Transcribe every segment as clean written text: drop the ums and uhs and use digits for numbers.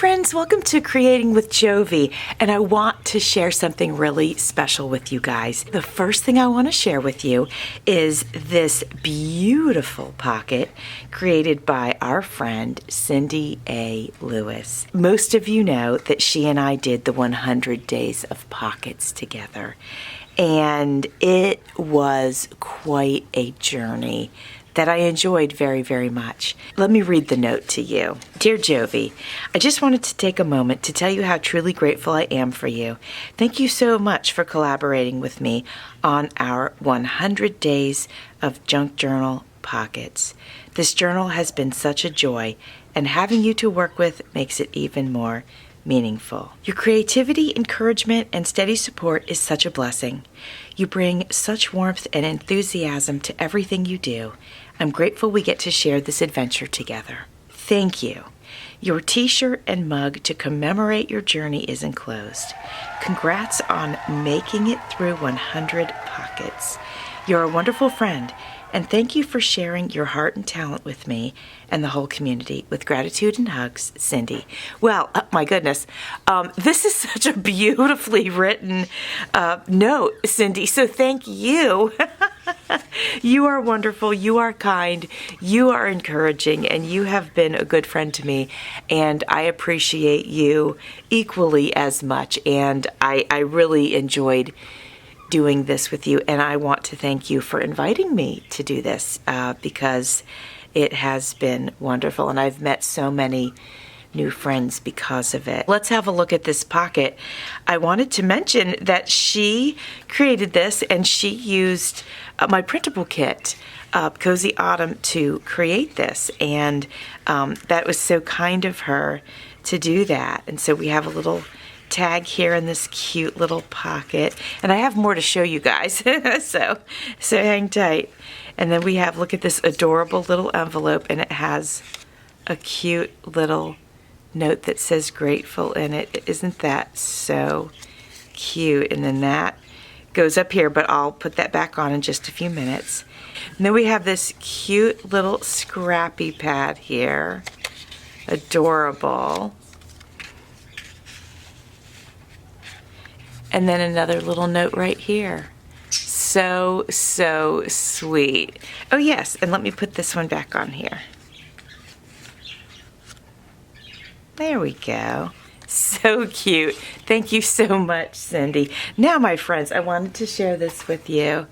friends, welcome to Creating with Jovi, and I want to share something really special with you guys. The first thing I want to share with you is this beautiful pocket created by our friend Cindy A. Lewis. Most of you know that she and I did the 100 Days of Pockets together, and it was quite a journey that I enjoyed very, very much. Let me read the note to you. Dear Jovi, I just wanted to take a moment to tell you how truly grateful I am for you. Thank you so much for collaborating with me on our 100 Days of Junk Journal Pockets. This journal has been such a joy, and having you to work with makes it even more meaningful. Your creativity, encouragement, and steady support is such a blessing. You bring such warmth and enthusiasm to everything you do. I'm grateful we get to share this adventure together. Thank you. Your t-shirt and mug to commemorate your journey is enclosed. Congrats on making it through 100 pockets. You're a wonderful friend, and thank you for sharing your heart and talent with me and the whole community. With gratitude and hugs, Cindy. Well, my goodness, this is such a beautifully written note, Cindy, so thank you. You are wonderful, you are kind, you are encouraging, and you have been a good friend to me, and I appreciate you equally as much, and I really enjoyed doing this with you, and I want to thank you for inviting me to do this because it has been wonderful, and I've met so many new friends because of it. Let's have a look at this pocket. I wanted to mention that she created this, and she used my printable kit, Cozy Autumn, to create this, and that was so kind of her to do that. And so we have a little tag here in this cute little pocket, and I have more to show you guys, so hang tight. And then we have, look at this adorable little envelope, and it has a cute little note that says grateful in it. Isn't that so cute? And then that goes up here, but I'll put that back on in just a few minutes. And then we have this cute little scrappy pad here, adorable. And then another little note right here. So sweet. Oh yes, and let me put this one back on here. There we go. So cute. Thank you so much, Cindy. Now, my friends, I wanted to share this with you.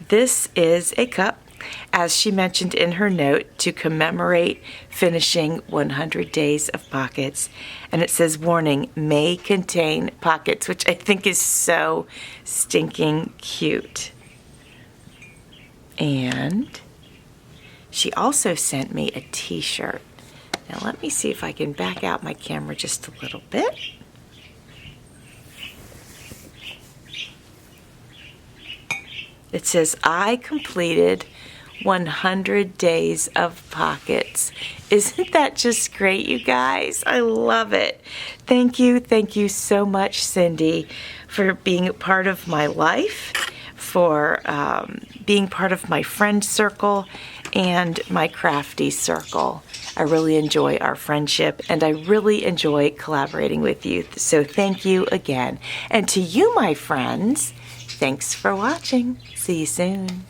This is a cup, as she mentioned in her note, to commemorate finishing 100 Days of Pockets. And it says, warning, may contain pockets, which I think is so stinking cute. And she also sent me a t-shirt. Now let me see if I can back out my camera just a little bit. It says, I completed 100 Days of Pockets. Isn't that just great, you guys? I love it. Thank you so much, Cindy, for being a part of my life, for being part of my friend circle and my crafty circle. I really enjoy our friendship, and I really enjoy collaborating with you. So thank you again. And to you, my friends, thanks for watching. See you soon.